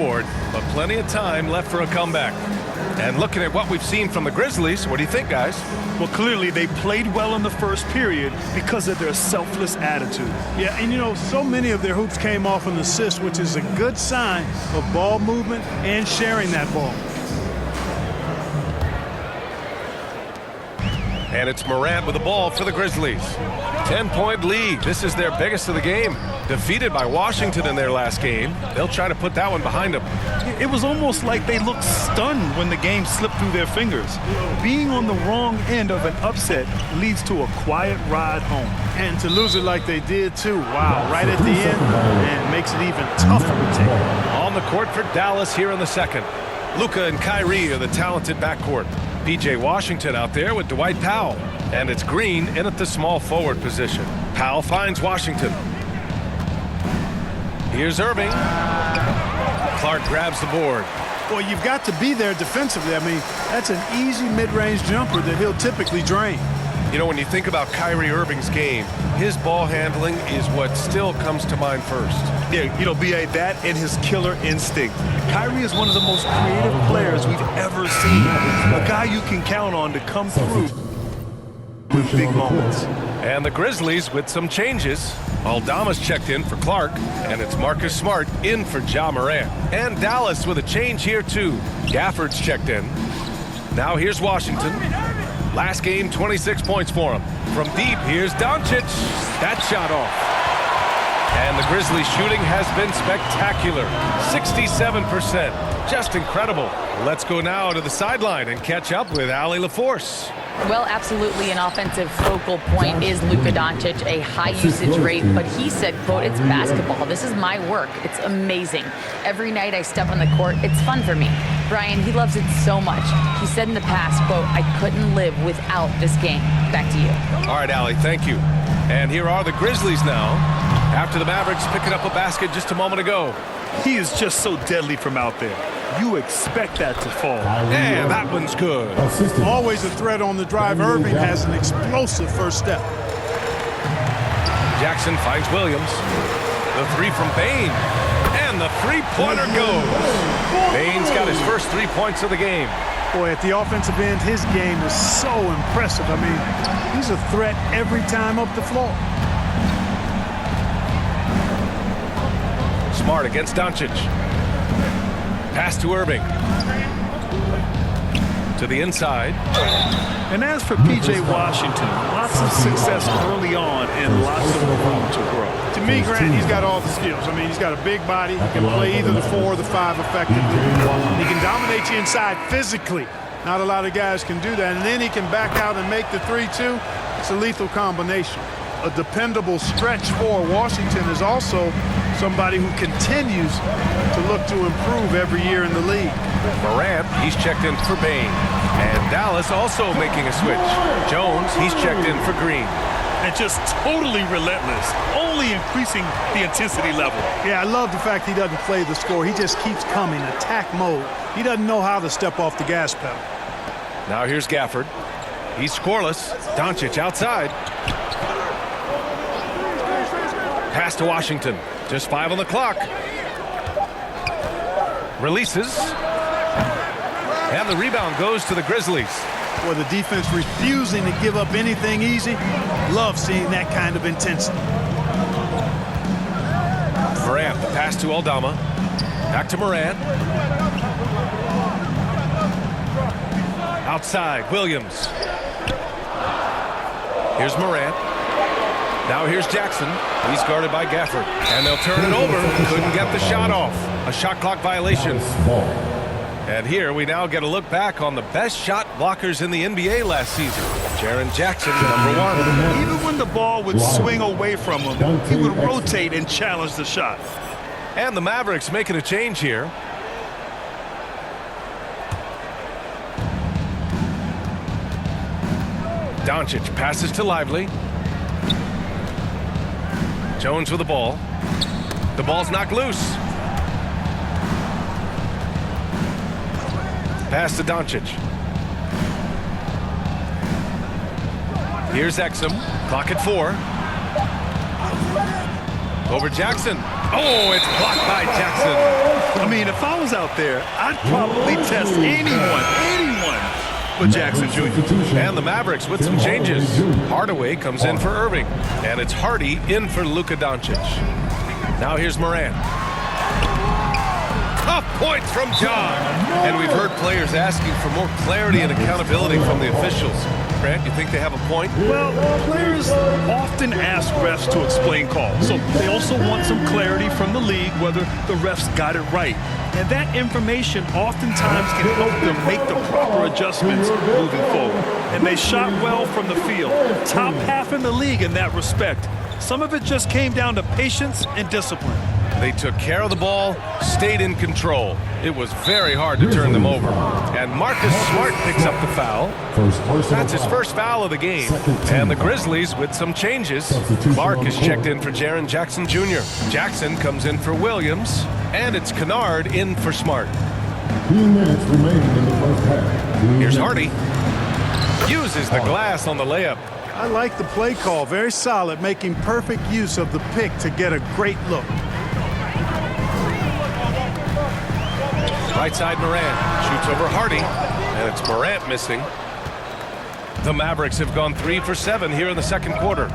But plenty of time left for a comeback. And looking at what we've seen from the Grizzlies, what do you think, guys? Well, clearly they played well in the first period because of their selfless attitude. Yeah, and you know, so many of their hoops came off an assist, which is a good sign of ball movement and sharing that ball. And it's Morant with the ball for the Grizzlies. 10-point lead. This is their biggest of the game. Defeated by Washington in their last game. They'll try to put that one behind them. It was almost like they looked stunned when the game slipped through their fingers. Being on the wrong end of an upset leads to a quiet ride home. And to lose it like they did, too. Wow, right at the end, and makes it even tougher to take. On the court for Dallas here in the second. Luka and Kyrie are the talented backcourt. P.J. Washington out there with Dwight Powell. And it's Green in at the small forward position. Powell finds Washington. Here's Irving. Clark grabs the board. Boy, you've got to be there defensively. I mean, that's an easy mid-range jumper that he'll typically drain. You know, when you think about Kyrie Irving's game, his ball handling is what still comes to mind first. Yeah, you know, B.A., that and his killer instinct. Kyrie is one of the most creative players we've ever seen. A guy you can count on to come through with big moments. And the Grizzlies with some changes. Aldama's checked in for Clark, and it's Marcus Smart in for Ja Morant. And Dallas with a change here, too. Gafford's checked in. Now here's Washington. Last game, 26 points for him. From deep, here's Doncic. That shot off. And the Grizzlies shooting has been spectacular. 67%. Just incredible. Let's go now to the sideline and catch up with Allie LaForce. Well, absolutely an offensive focal point is Luka Doncic, a high usage rate, but he said, quote, it's basketball. This is my work. It's amazing. Every night I step on the court, it's fun for me. Brian, he loves it so much. He said in the past, quote, I couldn't live without this game. Back to you. All right, Allie, thank you. And here are the Grizzlies now, after the Mavericks picking up a basket just a moment ago. He is just so deadly from out there. You expect that to fall. And that one's good. Always a threat on the drive. Irving has an explosive first step. Jackson finds Williams. The three from Bane. And the three-pointer goes. Bane's got his first 3 points of the game. Boy, at the offensive end, his game is so impressive. I mean, he's a threat every time up the floor. Smart against Doncic. Pass to Irving. To the inside. And as for P.J. Washington, lots of success early on and lots of room to grow. To me, Grant, he's got all the skills. I mean, he's got a big body. He can play either the 4 or the 5 effectively. He can dominate you inside physically. Not a lot of guys can do that. And then he can back out and make the 3-2. It's a lethal combination. A dependable stretch for Washington is also somebody who continues to look to improve every year in the league. Morant, he's checked in for Bane. And Dallas also making a switch. Jones, he's checked in for Green. And just totally relentless, only increasing the intensity level. Yeah, I love the fact he doesn't play the score. He just keeps coming, attack mode. He doesn't know how to step off the gas pedal. Now here's Gafford. He's scoreless. Doncic outside. Pass to Washington. Just 5 on the clock. Releases. And the rebound goes to the Grizzlies. Boy, the defense refusing to give up anything easy. Love seeing that kind of intensity. Morant, the pass to Aldama. Back to Morant. Outside, Williams. Here's Morant. Now here's Jackson. He's guarded by Gafford. And they'll turn it over. Couldn't get the shot off. A shot clock violation. And here we now get a look back on the best shot blockers in the NBA last season. Jaren Jackson, #1. Even when the ball would swing away from him, he would rotate and challenge the shot. And the Mavericks making a change here. Doncic passes to Lively. Jones with the ball. The ball's knocked loose. Pass to Doncic. Here's Exum. Clock at 4. Over Jackson. Oh, it's blocked by Jackson. I mean, if I was out there, I'd probably test anyone but Jackson Jr. And the Mavericks with some changes. Hardaway comes in for Irving, and it's Hardy in for Luka Doncic. Now here's Morant. Tough points from John. And we've heard players asking for more clarity and accountability from the officials. Grant, you think they have a point? Well, players often ask refs to explain calls, so they also want some clarity from the league whether the refs got it right. And that information oftentimes can help them make the proper adjustments moving forward. And they shot well from the field. Top half in the league in that respect. Some of it just came down to patience and discipline. They took care of the ball, stayed in control. It was very hard to turn them over. And Marcus Smart picks up the foul. That's his first foul of the game. And the Grizzlies with some changes. Clark is checked in for Jaren Jackson Jr. Jackson comes in for Williams. And it's Kennard in for Smart. 3 minutes remaining in the first half. Here's Hardy. Uses the glass on the layup. I like the play call. Very solid, making perfect use of the pick to get a great look. Right side Morant shoots over Hardy, and it's Morant missing. The Mavericks have gone 3 for 7 here in the second quarter.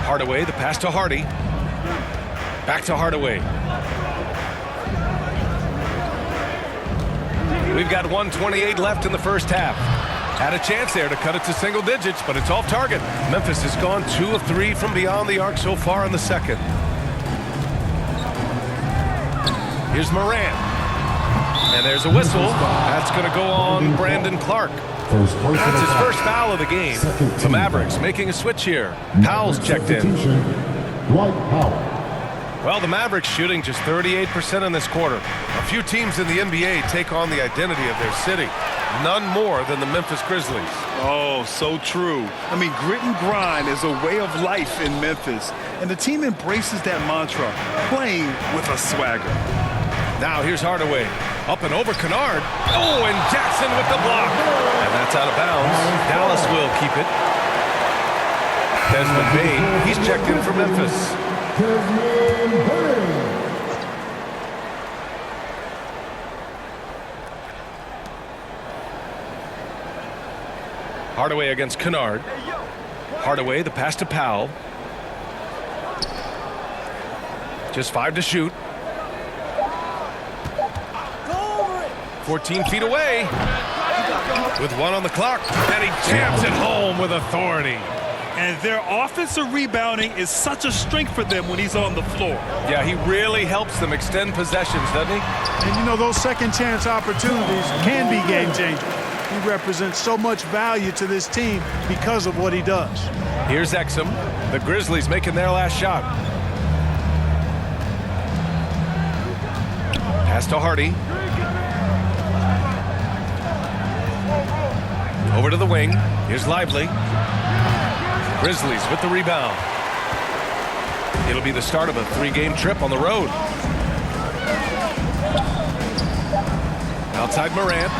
Hardaway, the pass to Hardy. Back to Hardaway. We've got 1:28 left in the first half. Had a chance there to cut it to single digits, but it's off target. Memphis has gone 2 of 3 from beyond the arc so far in the second. Here's Morant. And there's a whistle. That's going to go on Brandon Clark. That's his first foul of the game. The Mavericks making a switch here. Powell's checked in. Dwight Powell. Well, the Mavericks shooting just 38% in this quarter. A few teams in the NBA take on the identity of their city. None more than the Memphis Grizzlies. Oh, so true. I mean, grit and grind is a way of life in Memphis. And the team embraces that mantra, playing with a swagger. Now here's Hardaway. Up and over Kennard. Oh, and Jackson with the block. And that's out of bounds. Dallas will keep it. Desmond Bane, he's checked in for Memphis. Desmond Bane. Hardaway against Kennard. Hardaway, the pass to Powell. Just 5 to shoot. 14 feet away. With 1 on the clock. And he jams it home with authority. And their offensive rebounding is such a strength for them when he's on the floor. Yeah, he really helps them extend possessions, doesn't he? And you know, those second chance opportunities can be game changers. He represents so much value to this team because of what he does. Here's Exum. The Grizzlies making their last shot. Pass to Hardy. Over to the wing. Here's Lively. Grizzlies with the rebound. It'll be the start of a 3-game trip on the road. Outside Morant.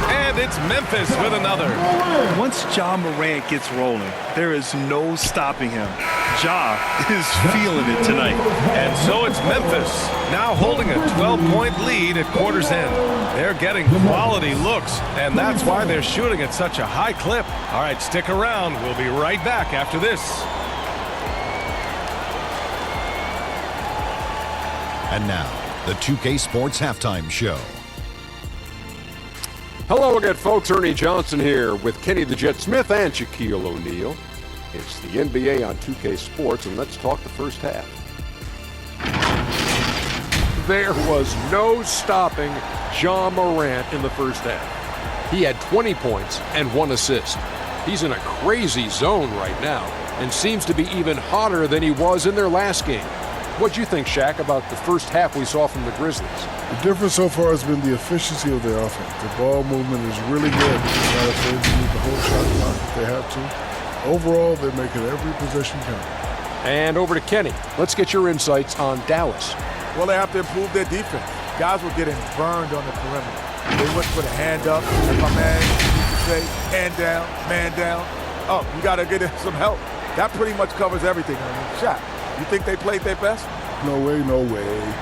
And it's Memphis with another. Once Ja Morant gets rolling, there is no stopping him. Ja is feeling it tonight. And so it's Memphis, now holding a 12-point lead at quarter's end. They're getting quality looks, and that's why they're shooting at such a high clip. All right, stick around. We'll be right back after this. And now, the 2K Sports Halftime Show. Hello again, folks. Ernie Johnson here with Kenny the Jet Smith and Shaquille O'Neal. It's the NBA on 2K Sports, and let's talk the first half. There was no stopping Ja Morant in the first half. He had 20 points and 1 assist. He's in a crazy zone right now and seems to be even hotter than he was in their last game. What'd you think, Shaq, about the first half we saw from the Grizzlies? The difference so far has been the efficiency of their offense. The ball movement is really good. They're not afraid to move the whole shot clock if they have to. Overall, they're making every possession count. And over to Kenny. Let's get your insights on Dallas. Well, they have to improve their defense. Guys were getting burned on the perimeter. They went for the hand up, as my man used to say, hand down, man down. Oh, you got to get some help. That pretty much covers everything. I mean, Shaq, You think they played their best? No way, no way.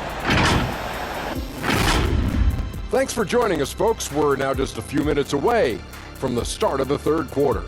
Thanks for joining us, folks. We're now just a few minutes away from the start of the third quarter.